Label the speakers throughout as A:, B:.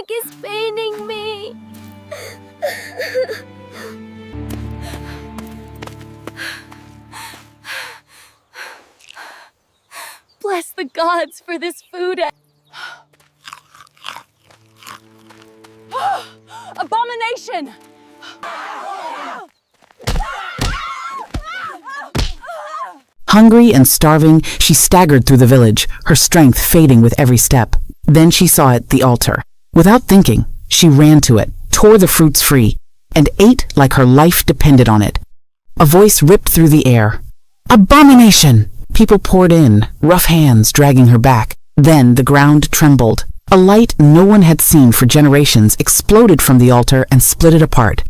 A: stomach is paining me. Bless the gods for this food.
B: Abomination!
C: Hungry and starving, she staggered through the village, her strength fading with every step. Then she saw it, the altar. Without thinking, she ran to it, tore the fruits free, and ate like her life depended on it. A voice ripped through the air. Abomination! People poured in, rough hands dragging her back. Then the ground trembled. A light no one had seen for generations exploded from the altar and split it apart.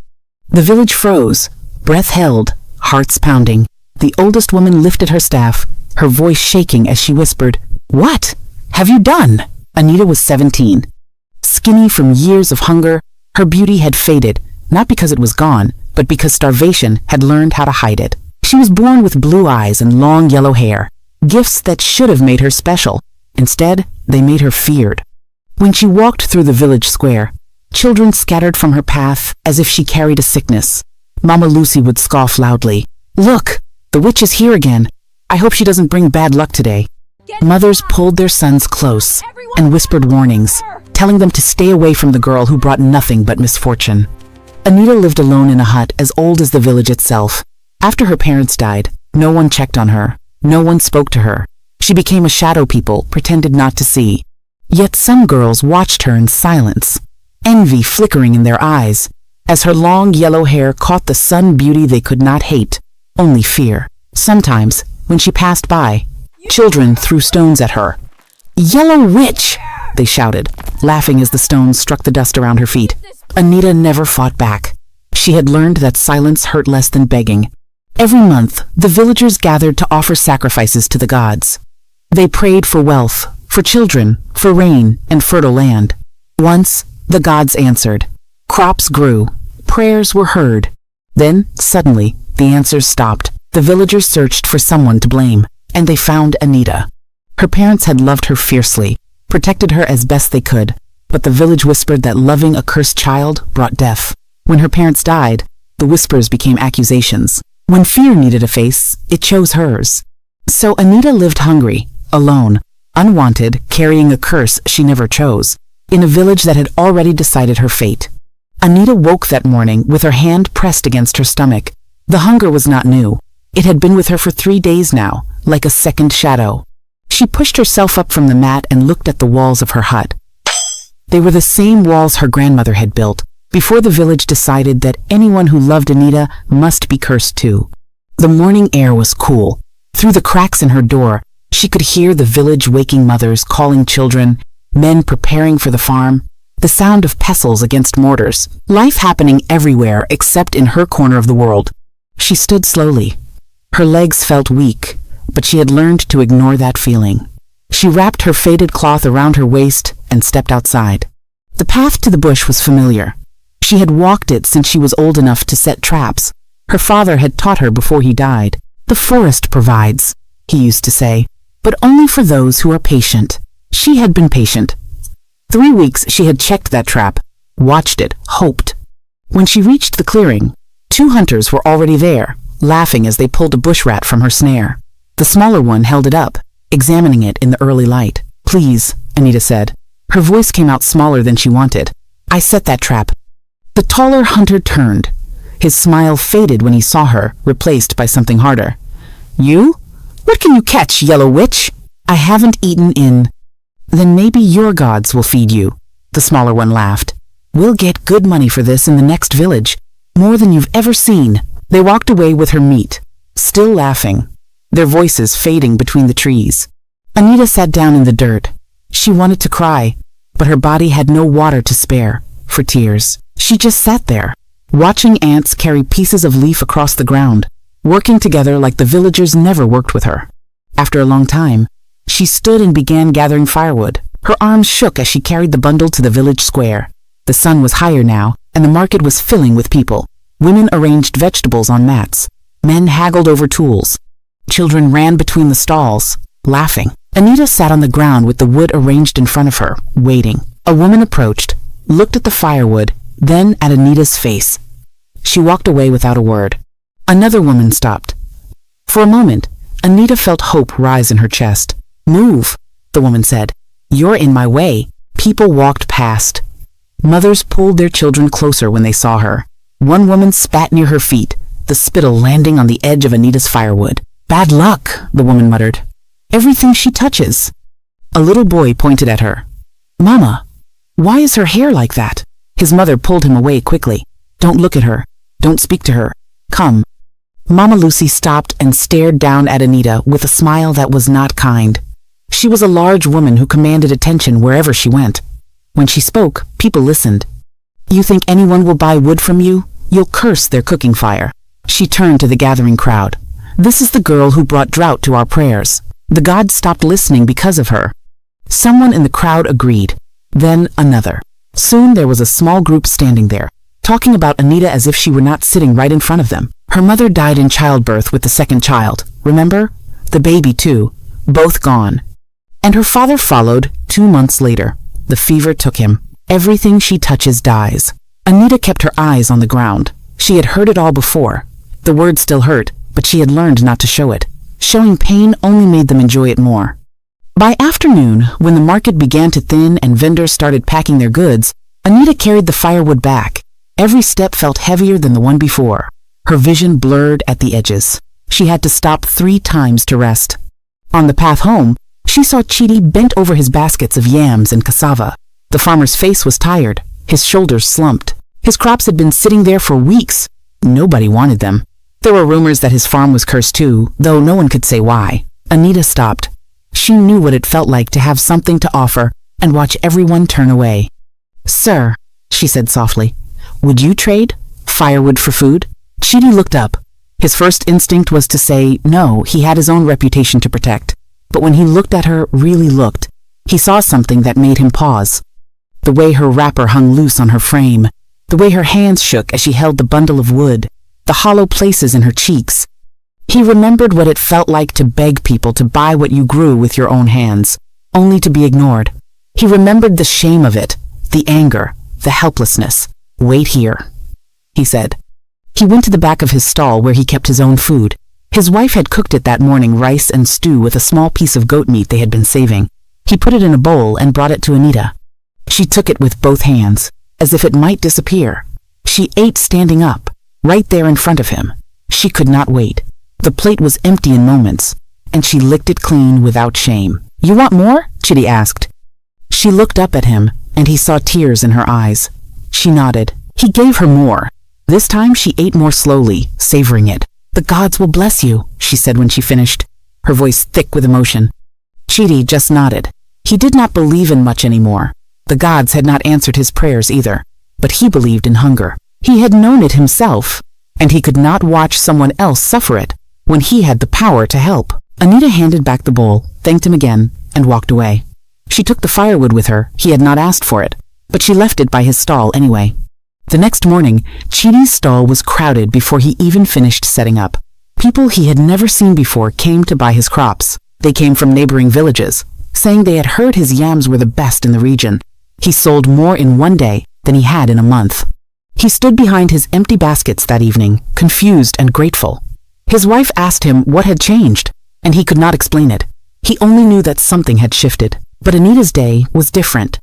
C: The village froze, breath held, hearts pounding. The oldest woman lifted her staff, her voice shaking as she whispered, "What have you done?" Anita was 17. Skinny from years of hunger, her beauty had faded, not because it was gone, but because starvation had learned how to hide it. She was born with blue eyes and long yellow hair, gifts that should have made her special. Instead, they made her feared. When she walked through the village square, children scattered from her path as if she carried a sickness. Mama Lucy would scoff loudly, "Look, the witch is here again. I hope she doesn't bring bad luck today." Mothers pulled their sons close and whispered warnings, telling them to stay away from the girl who brought nothing but misfortune. Anita lived alone in a hut as old as the village itself. After her parents died, no one checked on her. No one spoke to her. She became a shadow people pretended not to see. Yet some girls watched her in silence, envy flickering in their eyes, as her long yellow hair caught the sun beauty they could not hate, only fear. Sometimes, when she passed by, children threw stones at her. "Yellow witch!" they shouted, laughing as the stones struck the dust around her feet. Anita never fought back. She had learned that silence hurt less than begging. Every month, the villagers gathered to offer sacrifices to the gods. They prayed for wealth, for children, for rain, and fertile land. Once, the gods answered. Crops grew. Prayers were heard. Then, suddenly, the answers stopped. The villagers searched for someone to blame, and they found Anita. Her parents had loved her fiercely, protected her as best they could, but the village whispered that loving a cursed child brought death. When her parents died, the whispers became accusations. When fear needed a face, it chose hers. So Anita lived hungry, alone, unwanted, carrying a curse she never chose, in a village that had already decided her fate. Anita woke that morning with her hand pressed against her stomach. The hunger was not new. It had been with her for 3 days now, like a second shadow. She pushed herself up from the mat and looked at the walls of her hut. They were the same walls her grandmother had built, before the village decided that anyone who loved Anita must be cursed too. The morning air was cool. Through the cracks in her door, she could hear the village waking mothers calling children, men preparing for the farm, the sound of pestles against mortars, life happening everywhere except in her corner of the world. She stood slowly. Her legs felt weak, but she had learned to ignore that feeling. She wrapped her faded cloth around her waist and stepped outside. The path to the bush was familiar. She had walked it since she was old enough to set traps. Her father had taught her before he died. "The forest provides," he used to say, "but only for those who are patient." She had been patient. 3 weeks she had checked that trap, watched it, hoped. When she reached the clearing, 2 hunters were already there, laughing as they pulled a bush rat from her snare. The smaller one held it up, examining it in the early light. "Please," Anita said. Her voice came out smaller than she wanted. "I set that trap." The taller hunter turned. His smile faded when he saw her, replaced by something harder. "You? What can you catch, yellow witch?" "I haven't eaten in—" "Then maybe your gods will feed you." The smaller one laughed. "We'll get good money for this in the next village, more than you've ever seen." They walked away with her meat, still laughing, their voices fading between the trees. Anita sat down in the dirt. She wanted to cry, but her body had no water to spare for tears. She just sat there, watching ants carry pieces of leaf across the ground, working together like the villagers never worked with her. After a long time, she stood and began gathering firewood. Her arms shook as she carried the bundle to the village square. The sun was higher now, and the market was filling with people. Women arranged vegetables on mats. Men haggled over tools. Children ran between the stalls, laughing. Anita sat on the ground with the wood arranged in front of her, waiting. A woman approached, looked at the firewood, then at Anita's face. She walked away without a word. Another woman stopped. For a moment, Anita felt hope rise in her chest. "Move," the woman said. "You're in my way." People walked past. Mothers pulled their children closer when they saw her. One woman spat near her feet, the spittle landing on the edge of Anita's firewood. "Bad luck," the woman muttered. "Everything she touches." A little boy pointed at her. "Mama, why is her hair like that?" His mother pulled him away quickly. "Don't look at her. Don't speak to her. Come." Mama Lucy stopped and stared down at Anita with a smile that was not kind. She was a large woman who commanded attention wherever she went. When she spoke, people listened. "You think anyone will buy wood from you? You'll curse their cooking fire." She turned to the gathering crowd. "This is the girl who brought drought to our prayers. The gods stopped listening because of her." Someone in the crowd agreed. Then another. Soon there was a small group standing there, talking about Anita as if she were not sitting right in front of them. Her mother died in childbirth with the second child, remember? The baby too, both gone. And her father followed 2 months later. The fever took him. Everything she touches dies. Anita kept her eyes on the ground. She had heard it all before. The words still hurt, but she had learned not to show it. Showing pain only made them enjoy it more. By afternoon, when the market began to thin and vendors started packing their goods, Anita carried the firewood back. Every step felt heavier than the one before. Her vision blurred at the edges. She had to stop 3 times to rest. On the path home, she saw Chidi bent over his baskets of yams and cassava. The farmer's face was tired. His shoulders slumped. His crops had been sitting there for weeks. Nobody wanted them. There were rumors that his farm was cursed too, though no one could say why. Anita stopped. She knew what it felt like to have something to offer and watch everyone turn away. "Sir," she said softly, "would you trade firewood for food?" Chidi looked up. His first instinct was to say no, he had his own reputation to protect. But when he looked at her, really looked, he saw something that made him pause. The way her wrapper hung loose on her frame, the way her hands shook as she held the bundle of wood, the hollow places in her cheeks. He remembered what it felt like to beg people to buy what you grew with your own hands, only to be ignored. He remembered the shame of it, the anger, the helplessness. "Wait here," he said. He went to the back of his stall where he kept his own food. His wife had cooked it that morning, rice and stew with a small piece of goat meat they had been saving. He put it in a bowl and brought it to Anita. She took it with both hands, as if it might disappear. She ate standing up, right there in front of him. She could not wait. The plate was empty in moments, and she licked it clean without shame. "You want more?" Chidi asked. She looked up at him, and he saw tears in her eyes. She nodded. He gave her more. This time she ate more slowly, savoring it. "The gods will bless you," she said when she finished, her voice thick with emotion. Chidi just nodded. He did not believe in much anymore. The gods had not answered his prayers either, but he believed in hunger. He had known it himself, and he could not watch someone else suffer it when he had the power to help. Anita handed back the bowl, thanked him again, and walked away. She took the firewood with her. He had not asked for it, but she left it by his stall anyway. The next morning, Chidi's stall was crowded before he even finished setting up. People he had never seen before came to buy his crops. They came from neighboring villages, saying they had heard his yams were the best in the region. He sold more in one day than he had in a month. He stood behind his empty baskets that evening, confused and grateful. His wife asked him what had changed, and he could not explain it. He only knew that something had shifted. But Anita's day was different.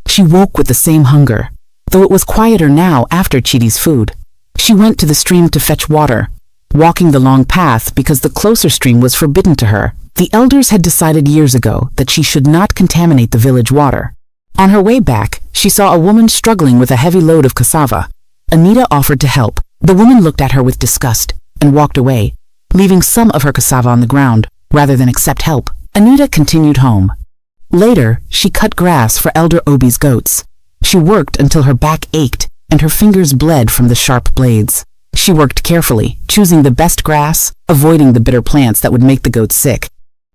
C: She woke with the same hunger, though it was quieter now after Chidi's food. She went to the stream to fetch water, walking the long path because the closer stream was forbidden to her. The elders had decided years ago that she should not contaminate the village water. On her way back, she saw a woman struggling with a heavy load of cassava. Anita offered to help. The woman looked at her with disgust and walked away, leaving some of her cassava on the ground rather than accept help. Anita continued home. Later, she cut grass for Elder Obi's goats. She worked until her back ached and her fingers bled from the sharp blades. She worked carefully, choosing the best grass, avoiding the bitter plants that would make the goats sick.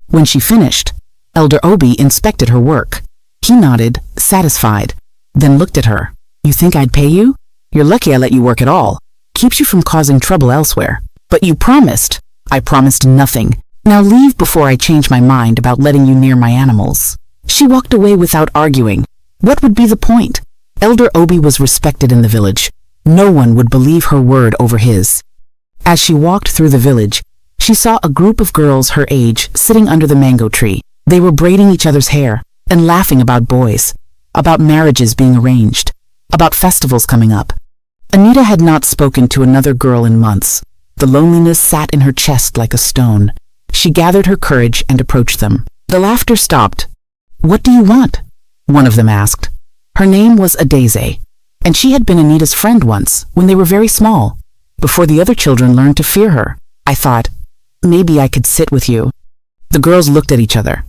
C: When she finished, Elder Obi inspected her work. He nodded, satisfied, then looked at her. "You think I'd pay you? You're lucky I let you work at all. Keeps you from causing trouble elsewhere. But you promised." "I promised nothing. Now leave before I change my mind about letting you near my animals." She walked away without arguing. What would be the point? Elder Obi was respected in the village. No one would believe her word over his. As she walked through the village, she saw a group of girls her age sitting under the mango tree. They were braiding each other's hair and laughing about boys, about marriages being arranged, about festivals coming up. Anita had not spoken to another girl in months. The loneliness sat in her chest like a stone. She gathered her courage and approached them. The laughter stopped. "What do you want?" one of them asked. Her name was Adeze, and she had been Anita's friend once when they were very small, before the other children learned to fear her. "I thought, maybe I could sit with you." The girls looked at each other.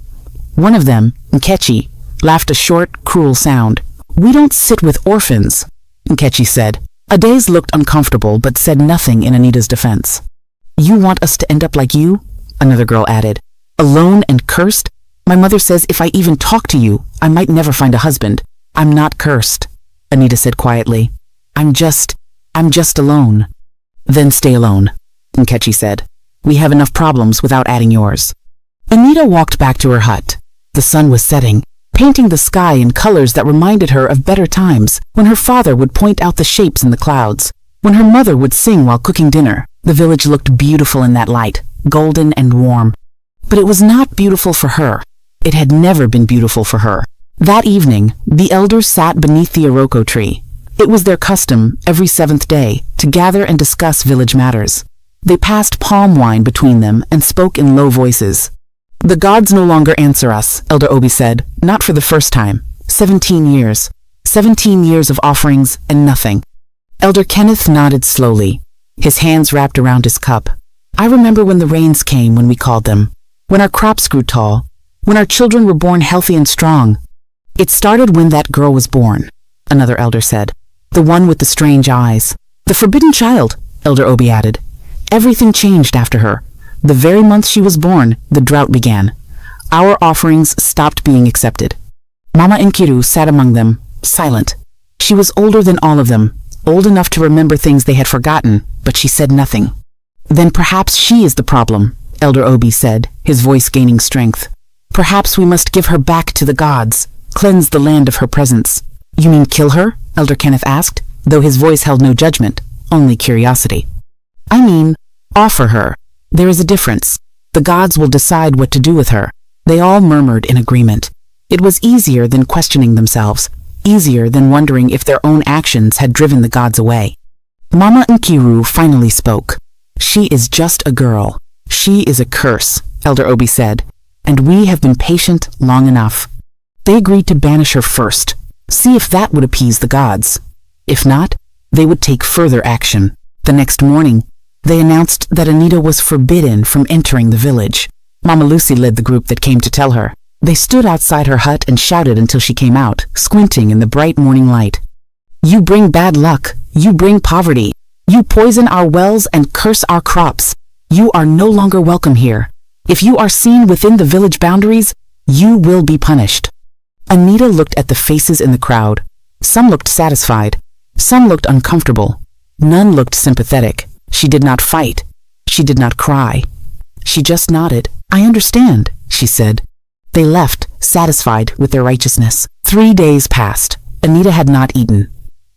C: One of them, Nkechi, laughed a short, cruel sound. "We don't sit with orphans," Nkechi said. Adeze looked uncomfortable but said nothing in Anita's defense. "You want us to end up like you?" another girl added. "Alone and cursed? My mother says if I even talk to you, I might never find a husband." "I'm not cursed," Anita said quietly. I'm just alone." "Then stay alone," Nkechi said. "We have enough problems without adding yours." Anita walked back to her hut. The sun was setting, painting the sky in colors that reminded her of better times, when her father would point out the shapes in the clouds, when her mother would sing while cooking dinner. The village looked beautiful in that light, golden and warm. But it was not beautiful for her. It had never been beautiful for her. That evening, the elders sat beneath the iroko tree. It was their custom, every 7th day, to gather and discuss village matters. They passed palm wine between them and spoke in low voices. "The gods no longer answer us," Elder Obi said, "not for the first time. 17 years. 17 years of offerings and nothing." Elder Kenneth nodded slowly, his hands wrapped around his cup. "I remember when the rains came when we called them, when our crops grew tall, when our children were born healthy and strong. It started when that girl was born," another elder said. "The one with the strange eyes. The forbidden child," Elder Obi added. "Everything changed after her. The very month she was born, the drought began. Our offerings stopped being accepted." Mama Nkiru sat among them, silent. She was older than all of them, old enough to remember things they had forgotten, but she said nothing. "Then perhaps she is the problem," Elder Obi said, his voice gaining strength. "Perhaps we must give her back to the gods, cleanse the land of her presence." "You mean kill her?" Elder Kenneth asked, though his voice held no judgment, only curiosity. "I mean, offer her. There is a difference. The gods will decide what to do with her." They all murmured in agreement. It was easier than questioning themselves, easier than wondering if their own actions had driven the gods away. Mama Nkiru finally spoke. "She is just a girl. She is a curse," Elder Obi said, "and we have been patient long enough." They agreed to banish her first, see if that would appease the gods. If not, they would take further action. The next morning, they announced that Anita was forbidden from entering the village. Mama Lucy led the group that came to tell her. They stood outside her hut and shouted until she came out, squinting in the bright morning light. "You bring bad luck. You bring poverty. You poison our wells and curse our crops. You are no longer welcome here. If you are seen within the village boundaries, you will be punished." Anita looked at the faces in the crowd. Some looked satisfied. Some looked uncomfortable. None looked sympathetic. She did not fight. She did not cry. She just nodded. "I understand," she said. They left, satisfied with their righteousness. 3 days passed. Anita had not eaten.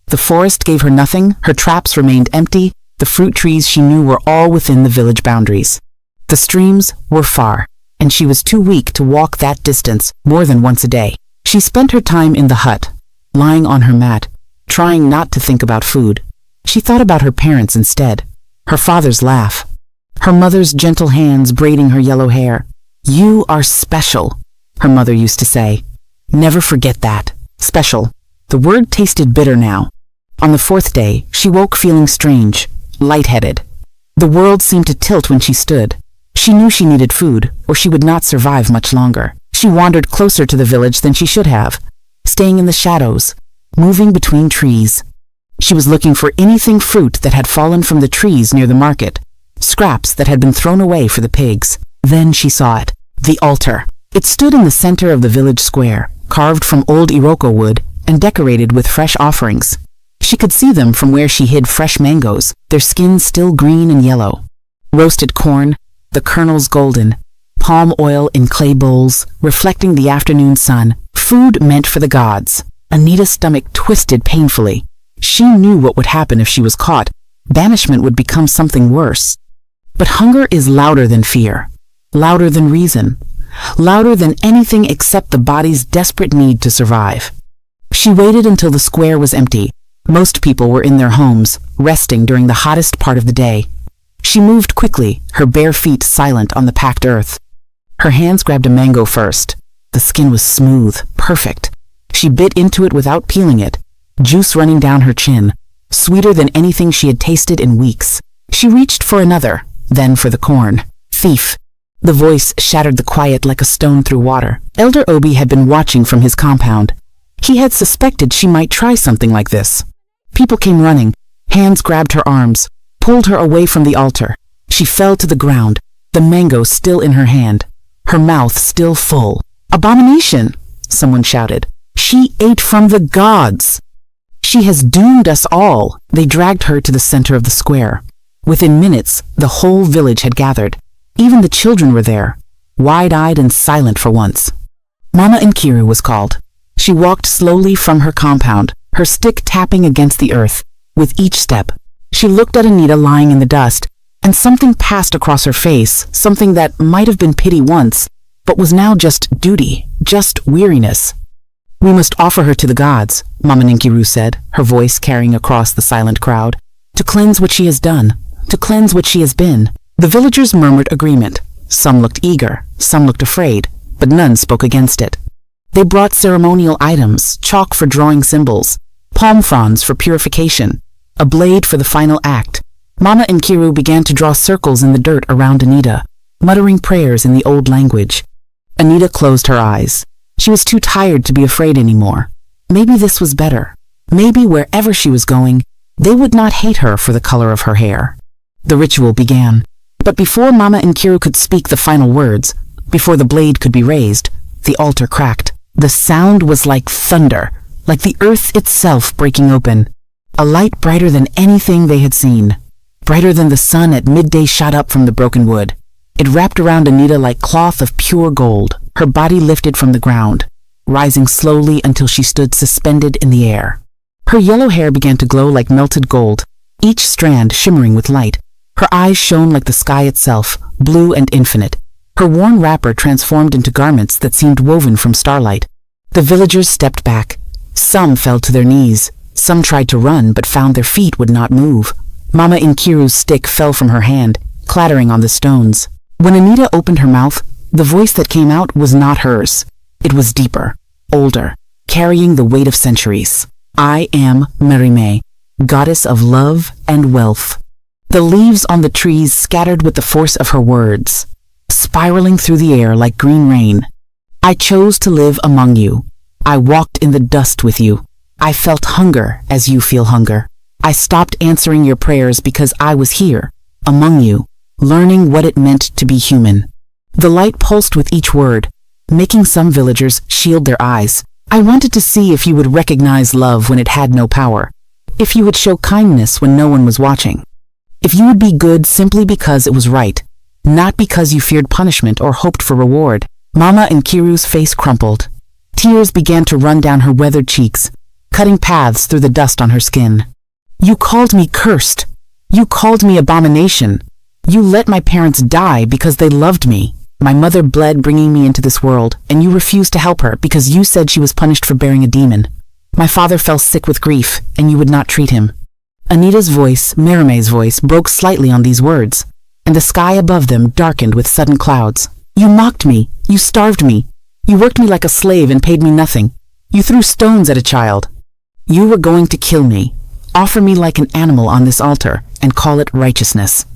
C: The forest gave her nothing, her traps remained empty, the fruit trees she knew were all within the village boundaries. The streams were far, and she was too weak to walk that distance more than once a day. She spent her time in the hut, lying on her mat, trying not to think about food. She thought about her parents instead. Her father's laugh. Her mother's gentle hands braiding her yellow hair. "You are special," her mother used to say. Never forget that. Special. The word tasted bitter now. On the 4th day, she woke feeling strange, lightheaded. The world seemed to tilt when she stood. She knew she needed food, or she would not survive much longer. She wandered closer to the village than she should have, staying in the shadows, moving between trees. She was looking for anything fruit that had fallen from the trees near the market, scraps that had been thrown away for the pigs. Then she saw it, the altar. It stood in the center of the village square, carved from old iroko wood and decorated with fresh offerings. She could see them from where she hid fresh mangoes, their skins still green and yellow. Roasted corn, the kernels golden, palm oil in clay bowls, reflecting the afternoon sun, food meant for the gods. Anita's stomach twisted painfully. She knew what would happen if she was caught. Banishment would become something worse. But hunger is louder than fear, louder than reason, louder than anything except the body's desperate need to survive. She waited until the square was empty. Most people were in their homes, resting during the hottest part of the day. She moved quickly, her bare feet silent on the packed earth. Her hands grabbed a mango first. The skin was smooth, perfect. She bit into it without peeling it, juice running down her chin, sweeter than anything she had tasted in weeks. She reached for another, then for the corn. Thief. The voice shattered the quiet like a stone through water. Elder Obi had been watching from his compound. He had suspected she might try something like this. People came running. Hands grabbed her arms, pulled her away from the altar. She fell to the ground, the mango still in her hand, her mouth still full. "Abomination!" someone shouted. "She ate from the gods! She has doomed us all!" They dragged her to the center of the square. Within minutes, the whole village had gathered. Even the children were there, wide-eyed and silent for once. Mama Nkiru was called. She walked slowly from her compound, her stick tapping against the earth. With each step, she looked at Anita lying in the dust, and something passed across her face, something that might have been pity once, but was now just duty, just weariness. "We must offer her to the gods," Mama Nkiru said, her voice carrying across the silent crowd, "to cleanse what she has done, to cleanse what she has been." The villagers murmured agreement. Some looked eager, some looked afraid, but none spoke against it. They brought ceremonial items, chalk for drawing symbols, palm fronds for purification, a blade for the final act. Mama Nkiru began to draw circles in the dirt around Anita, muttering prayers in the old language. Anita closed her eyes. She was too tired to be afraid anymore. Maybe this was better. Maybe wherever she was going, they would not hate her for the color of her hair. The ritual began. But before Mama Nkiru could speak the final words, before the blade could be raised, the altar cracked. The sound was like thunder, like the earth itself breaking open. A light brighter than anything they had seen. Brighter than the sun at midday shot up from the broken wood. It wrapped around Anita like cloth of pure gold. Her body lifted from the ground, rising slowly until she stood suspended in the air. Her yellow hair began to glow like melted gold, each strand shimmering with light. Her eyes shone like the sky itself, blue and infinite. Her worn wrapper transformed into garments that seemed woven from starlight. The villagers stepped back. Some fell to their knees. Some tried to run but found their feet would not move. Mama Nkiru's stick fell from her hand, clattering on the stones. When Anita opened her mouth, the voice that came out was not hers. It was deeper, older, carrying the weight of centuries. "I am Merime, goddess of love and wealth." The leaves on the trees scattered with the force of her words, spiraling through the air like green rain. "I chose to live among you. I walked in the dust with you. I felt hunger as you feel hunger. I stopped answering your prayers because I was here, among you, learning what it meant to be human." The light pulsed with each word, making some villagers shield their eyes. "I wanted to see if you would recognize love when it had no power, if you would show kindness when no one was watching, if you would be good simply because it was right, not because you feared punishment or hoped for reward." Mama Nkiru's face crumpled. Tears began to run down her weathered cheeks, cutting paths through the dust on her skin. "You called me cursed. You called me abomination. You let my parents die because they loved me. My mother bled bringing me into this world, and you refused to help her because you said she was punished for bearing a demon. My father fell sick with grief, and you would not treat him." Anita's voice, Merime's voice, broke slightly on these words, and the sky above them darkened with sudden clouds. "You mocked me. You starved me. You worked me like a slave and paid me nothing. You threw stones at a child. You were going to kill me, offer me like an animal on this altar, and call it righteousness."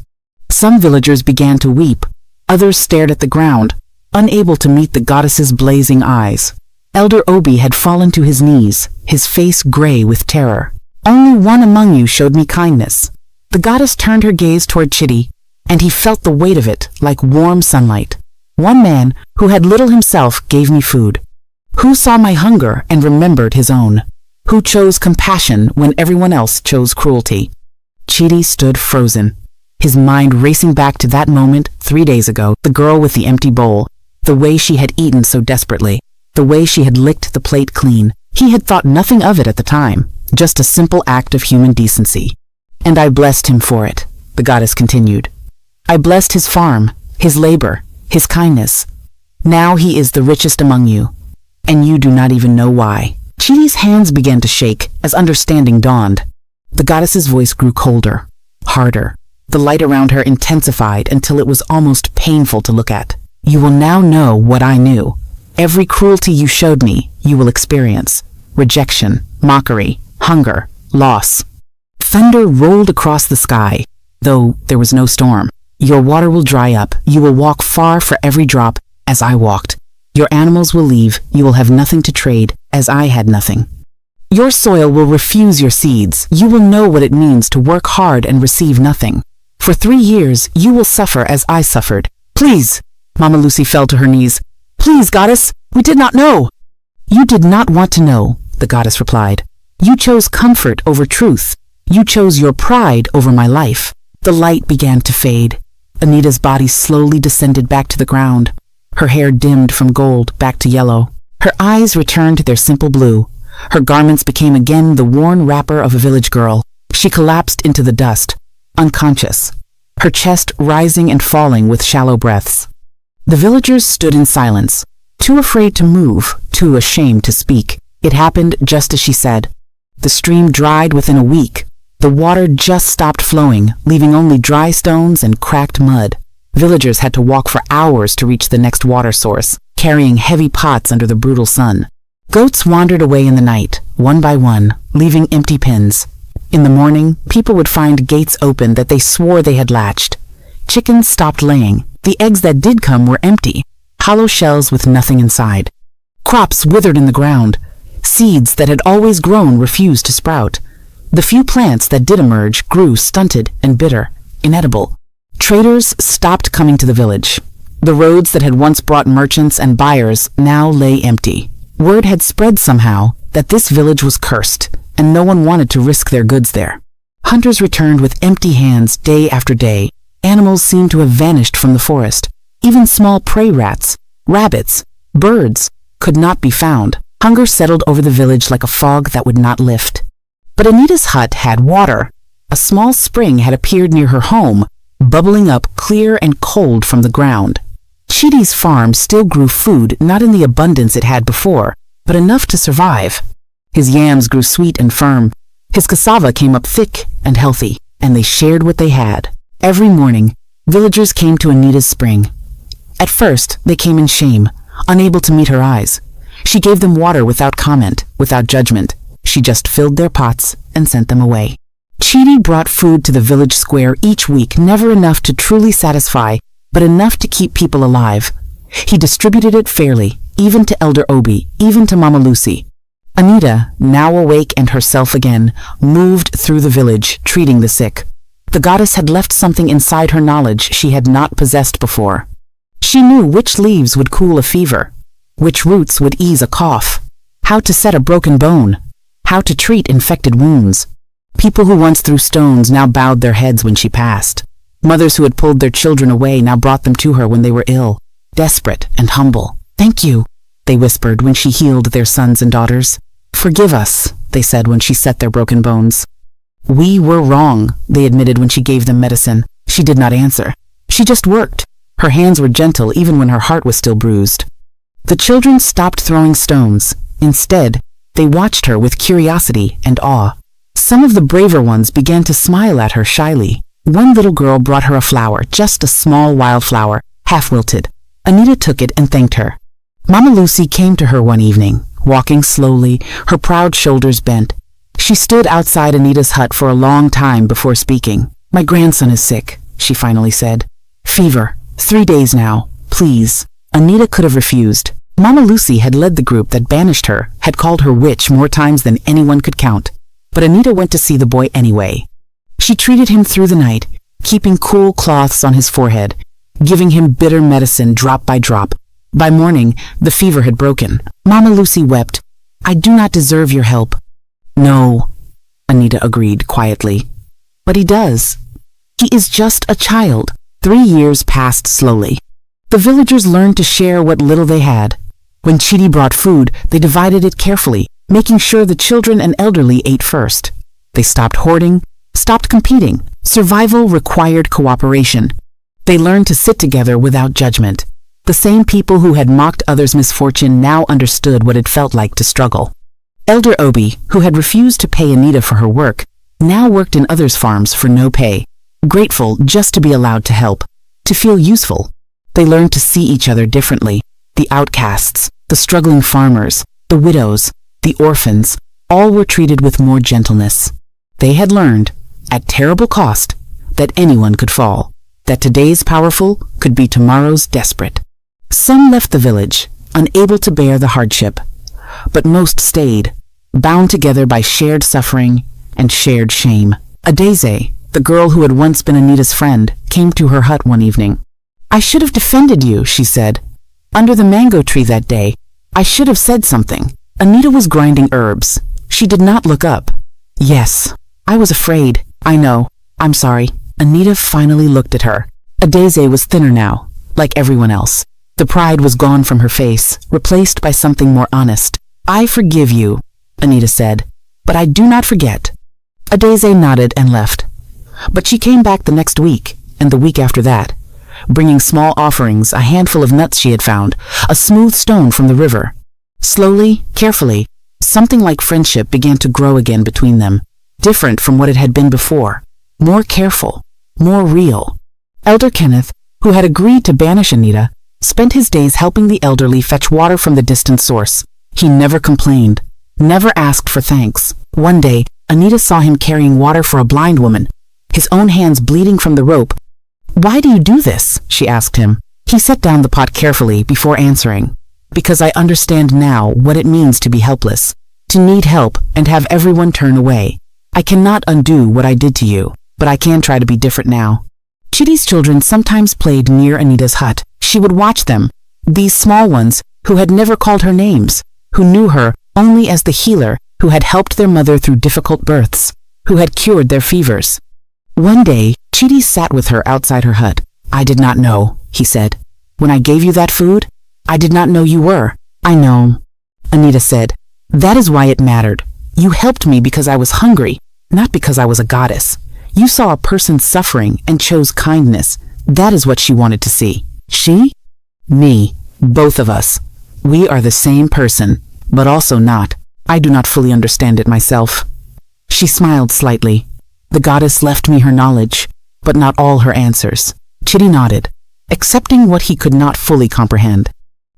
C: Some villagers began to weep. Others stared at the ground, unable to meet the goddess's blazing eyes. Elder Obi had fallen to his knees, his face gray with terror. "Only one among you showed me kindness." The goddess turned her gaze toward Chitty, and he felt the weight of it like warm sunlight. "One man, who had little himself, gave me food. Who saw my hunger and remembered his own. Who chose compassion when everyone else chose cruelty." Chitty stood frozen, his mind racing back to that moment 3 days ago, the girl with the empty bowl, the way she had eaten so desperately, the way she had licked the plate clean. He had thought nothing of it at the time, just a simple act of human decency. And I blessed him for it, the goddess continued. I blessed his farm, his labor, his kindness. Now he is the richest among you, and you do not even know why. Chidi's hands began to shake as understanding dawned. The goddess's voice grew colder, harder. The light around her intensified until it was almost painful to look at. You will now know what I knew. Every cruelty you showed me, you will experience. Rejection, mockery, hunger, loss. Thunder rolled across the sky, though there was no storm. Your water will dry up. You will walk far for every drop, as I walked. Your animals will leave. You will have nothing to trade, as I had nothing. Your soil will refuse your seeds. You will know what it means to work hard and receive nothing. For 3 years, you will suffer as I suffered. Please, Mama Lucy fell to her knees. Please, goddess, we did not know. You did not want to know, the goddess replied. You chose comfort over truth. You chose your pride over my life. The light began to fade. Anita's body slowly descended back to the ground. Her hair dimmed from gold back to yellow. Her eyes returned to their simple blue. Her garments became again the worn wrapper of a village girl. She collapsed into the dust, unconscious, her chest rising and falling with shallow breaths. The villagers stood in silence, too afraid to move, too ashamed to speak. It happened just as she said. The stream dried within a week. The water just stopped flowing, leaving only dry stones and cracked mud. Villagers had to walk for hours to reach the next water source, carrying heavy pots under the brutal sun. Goats wandered away in the night, one by one, leaving empty pens. In the morning, people would find gates open that they swore they had latched. Chickens stopped laying. The eggs that did come were empty, hollow shells with nothing inside. Crops withered in the ground. Seeds that had always grown refused to sprout. The few plants that did emerge grew stunted and bitter, inedible. Traders stopped coming to the village. The roads that had once brought merchants and buyers now lay empty. Word had spread somehow that this village was cursed, and no one wanted to risk their goods there. Hunters returned with empty hands day after day. Animals seemed to have vanished from the forest. Even small prey rats, rabbits, birds could not be found. Hunger settled over the village like a fog that would not lift. But Anita's hut had water. A small spring had appeared near her home, bubbling up clear and cold from the ground. Chidi's farm still grew food, not in the abundance it had before, but enough to survive. His yams grew sweet and firm. His cassava came up thick and healthy, and they shared what they had. Every morning, villagers came to Anita's spring. At first, they came in shame, unable to meet her eyes. She gave them water without comment, without judgment. She just filled their pots and sent them away. Chidi brought food to the village square each week, never enough to truly satisfy, but enough to keep people alive. He distributed it fairly, even to Elder Obi, even to Mama Lucy. Anita, now awake and herself again, moved through the village, treating the sick. The goddess had left something inside her knowledge she had not possessed before. She knew which leaves would cool a fever, which roots would ease a cough, how to set a broken bone, how to treat infected wounds. People who once threw stones now bowed their heads when she passed. Mothers who had pulled their children away now brought them to her when they were ill, desperate and humble. "Thank you," they whispered when she healed their sons and daughters. "Forgive us," they said when she set their broken bones. "We were wrong," they admitted when she gave them medicine. She did not answer. She just worked. Her hands were gentle even when her heart was still bruised. The children stopped throwing stones. Instead, they watched her with curiosity and awe. Some of the braver ones began to smile at her shyly. One little girl brought her a flower, just a small wildflower, half-wilted. Anita took it and thanked her. Mama Lucy came to her one evening, walking slowly, her proud shoulders bent. She stood outside Anita's hut for a long time before speaking. "My grandson is sick," she finally said. "Fever. 3 days now. Please." Anita could have refused. Mama Lucy had led the group that banished her, had called her witch more times than anyone could count. But Anita went to see the boy anyway. She treated him through the night, keeping cool cloths on his forehead, giving him bitter medicine drop by drop. By morning, the fever had broken. Mama Lucy wept. "I do not deserve your help." "No," Anita agreed quietly. "But he does. He is just a child." 3 years passed slowly. The villagers learned to share what little they had. When Chidi brought food, they divided it carefully, making sure the children and elderly ate first. They stopped hoarding, stopped competing. Survival required cooperation. They learned to sit together without judgment. The same people who had mocked others' misfortune now understood what it felt like to struggle. Elder Obi, who had refused to pay Anita for her work, now worked in others' farms for no pay, grateful just to be allowed to help, to feel useful. They learned to see each other differently. The outcasts, the struggling farmers, the widows, the orphans, all were treated with more gentleness. They had learned, at terrible cost, that anyone could fall, that today's powerful could be tomorrow's desperate. Some left the village, unable to bear the hardship, but most stayed, bound together by shared suffering and shared shame. Adeze, the girl who had once been Anita's friend, came to her hut one evening. "I should have defended you," she said. "Under the mango tree that day, I should have said something." Anita was grinding herbs. She did not look up. "Yes, I was afraid. I know. I'm sorry." Anita finally looked at her. Adeze was thinner now, like everyone else. The pride was gone from her face, replaced by something more honest. "I forgive you," Anita said, "but I do not forget." Adeze nodded and left. But she came back the next week, and the week after that, bringing small offerings, a handful of nuts she had found, a smooth stone from the river. Slowly, carefully, something like friendship began to grow again between them, different from what it had been before, more careful, more real. Elder Kenneth, who had agreed to banish Anita, spent his days helping the elderly fetch water from the distant source. He never complained, never asked for thanks. One day, Anita saw him carrying water for a blind woman, his own hands bleeding from the rope. "Why do you do this?" she asked him. He set down the pot carefully before answering. "Because I understand now what it means to be helpless, to need help and have everyone turn away. I cannot undo what I did to you, but I can try to be different now." Chitty's children sometimes played near Anita's hut. She would watch them, these small ones who had never called her names, who knew her only as the healer who had helped their mother through difficult births, who had cured their fevers. One day, Chitty sat with her outside her hut. "I did not know," he said. "When I gave you that food, I did not know you were." "I know," Anita said. "That is why it mattered. You helped me because I was hungry, not because I was a goddess. You saw a person suffering and chose kindness. That is what she wanted to see." "She?" "Me. Both of us. We are the same person, but also not. I do not fully understand it myself." She smiled slightly. "The goddess left me her knowledge, but not all her answers." Chitty nodded, accepting what he could not fully comprehend.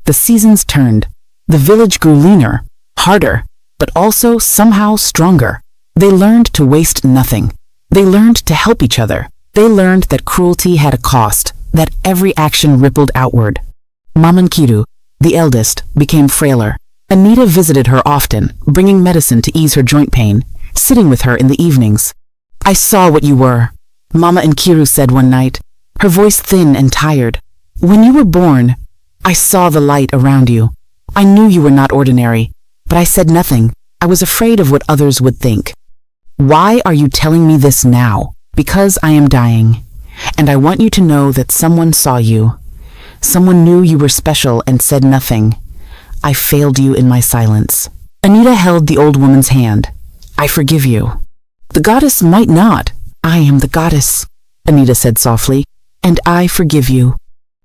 C: The seasons turned. The village grew leaner, harder, but also somehow stronger. They learned to waste nothing. They learned to help each other. They learned that cruelty had a cost, that every action rippled outward. Mamankiru, the eldest, became frailer. Anita visited her often, bringing medicine to ease her joint pain, sitting with her in the evenings. "I saw what you were," Mama Nkiru said one night, her voice thin and tired. "When you were born, I saw the light around you. I knew you were not ordinary, but I said nothing. I was afraid of what others would think. Why are you telling me this now? Because I am dying, and I want you to know that someone saw you. Someone knew you were special and said nothing. I failed you in my silence." Anita held the old woman's hand. "I forgive you." "The goddess might not. I am the goddess," Anita said softly, "and I forgive you."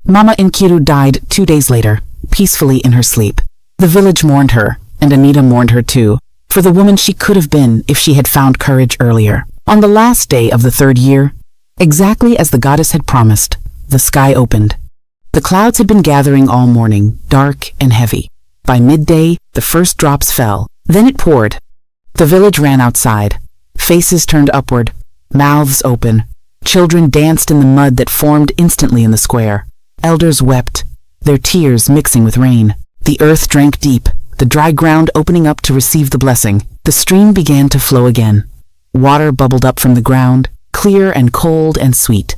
C: Mama Nkiru died 2 days later, peacefully in her sleep. The village mourned her, and Anita mourned her too, for the woman she could have been if she had found courage earlier. On the last day of the 3rd year, exactly as the goddess had promised, the sky opened. The clouds had been gathering all morning, dark and heavy. By midday, the first drops fell. Then it poured. The village ran outside, faces turned upward, mouths open. Children danced in the mud that formed instantly in the square. Elders wept, their tears mixing with rain. The earth drank deep, the dry ground opening up to receive the blessing. The stream began to flow again. Water bubbled up from the ground, clear and cold and sweet.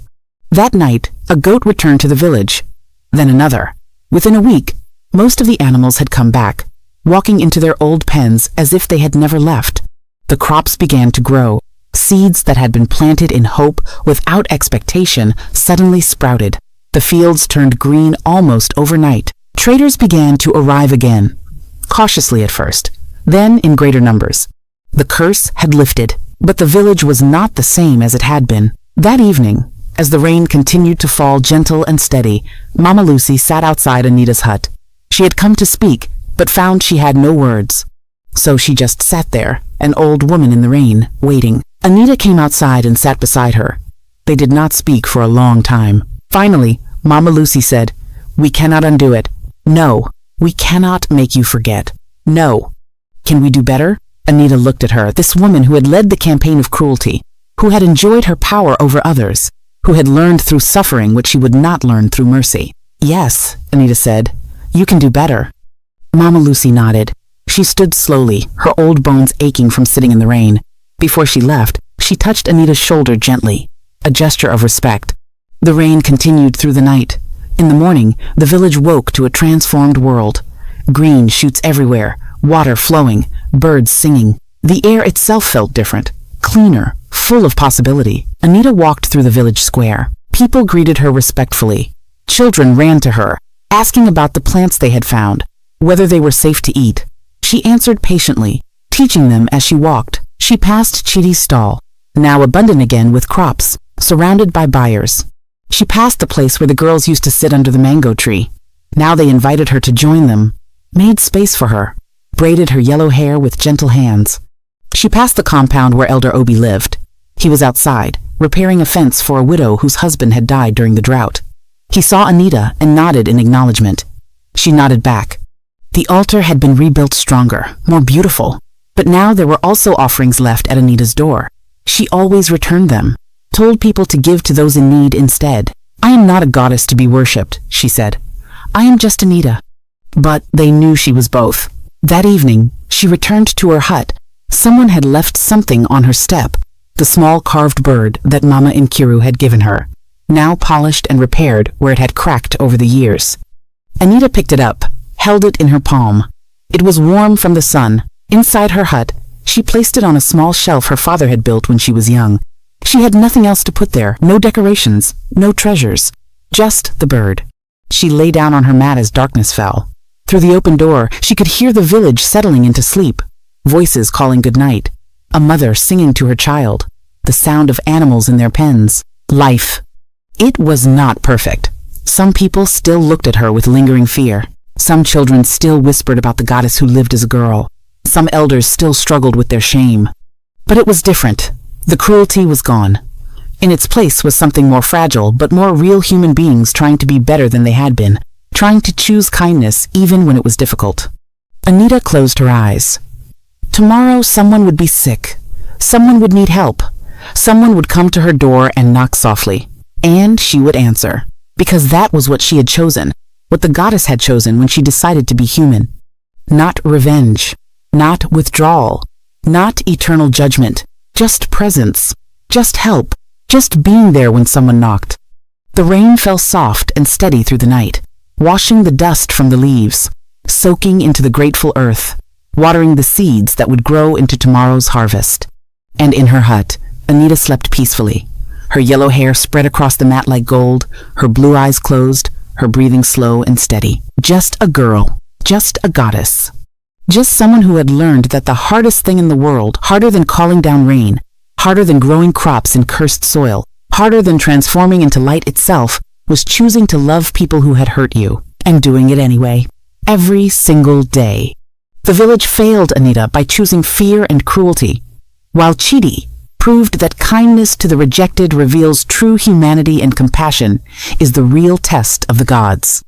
C: That night, a goat returned to the village. Then another. Within a week, most of the animals had come back, walking into their old pens as if they had never left. The crops began to grow. Seeds that had been planted in hope without expectation suddenly sprouted. The fields turned green almost overnight. Traders began to arrive again, cautiously at first, then in greater numbers. The curse had lifted, but the village was not the same as it had been. That evening, as the rain continued to fall gentle and steady, Mama Lucy sat outside Anita's hut. She had come to speak, but found she had no words. So she just sat there, an old woman in the rain, waiting. Anita came outside and sat beside her. They did not speak for a long time. Finally, Mama Lucy said, "We cannot undo it. No, we cannot make you forget. No. Can we do better?" Anita looked at her, this woman who had led the campaign of cruelty, who had enjoyed her power over others, who had learned through suffering what she would not learn through mercy. "Yes," Anita said, "you can do better." Mama Lucy nodded. She stood slowly, her old bones aching from sitting in the rain. Before she left, she touched Anita's shoulder gently, a gesture of respect. The rain continued through the night. In the morning, the village woke to a transformed world. Green shoots everywhere, water flowing, birds singing. The air itself felt different, cleaner, full of possibility. Anita walked through the village square. People greeted her respectfully. Children ran to her, asking about the plants they had found, whether they were safe to eat. She answered patiently, teaching them as she walked. She passed Chitty's stall, now abundant again with crops, surrounded by buyers. She passed the place where the girls used to sit under the mango tree. Now they invited her to join them, made space for her, braided her yellow hair with gentle hands. She passed the compound where Elder Obi lived. He was outside, repairing a fence for a widow whose husband had died during the drought. He saw Anita and nodded in acknowledgement. She nodded back. The altar had been rebuilt stronger, more beautiful, but now there were also offerings left at Anita's door. She always returned them, told people to give to those in need instead. "I am not a goddess to be worshipped," she said. "I am just Anita." But they knew she was both. That evening, she returned to her hut. Someone had left something on her step, the small carved bird that Mama Nkiru had given her, now polished and repaired where it had cracked over the years. Anita picked it up, held it in her palm. It was warm from the sun. Inside her hut, she placed it on a small shelf her father had built when she was young. She had nothing else to put there, no decorations, no treasures, just the bird. She lay down on her mat as darkness fell. Through the open door, she could hear the village settling into sleep, voices calling goodnight, a mother singing to her child, the sound of animals in their pens, life. It was not perfect. Some people still looked at her with lingering fear. Some children still whispered about the goddess who lived as a girl. Some elders still struggled with their shame. But it was different. The cruelty was gone. In its place was something more fragile, but more real human beings trying to be better than they had been, trying to choose kindness even when it was difficult. Anita closed her eyes. Tomorrow someone would be sick. Someone would need help. Someone would come to her door and knock softly. And she would answer. Because that was what she had chosen, what the goddess had chosen when she decided to be human. Not revenge. Not withdrawal. Not eternal judgment. Just presence. Just help. Just being there when someone knocked. The rain fell soft and steady through the night, washing the dust from the leaves, soaking into the grateful earth, watering the seeds that would grow into tomorrow's harvest. And in her hut, Anita slept peacefully, her yellow hair spread across the mat like gold, her blue eyes closed, her breathing slow and steady. Just a girl, just a goddess. Just someone who had learned that the hardest thing in the world, harder than calling down rain, harder than growing crops in cursed soil, harder than transforming into light itself, was choosing to love people who had hurt you, and doing it anyway. Every single day. The village failed Anita by choosing fear and cruelty, while Chidi proved that kindness to the rejected reveals true humanity and compassion is the real test of the gods.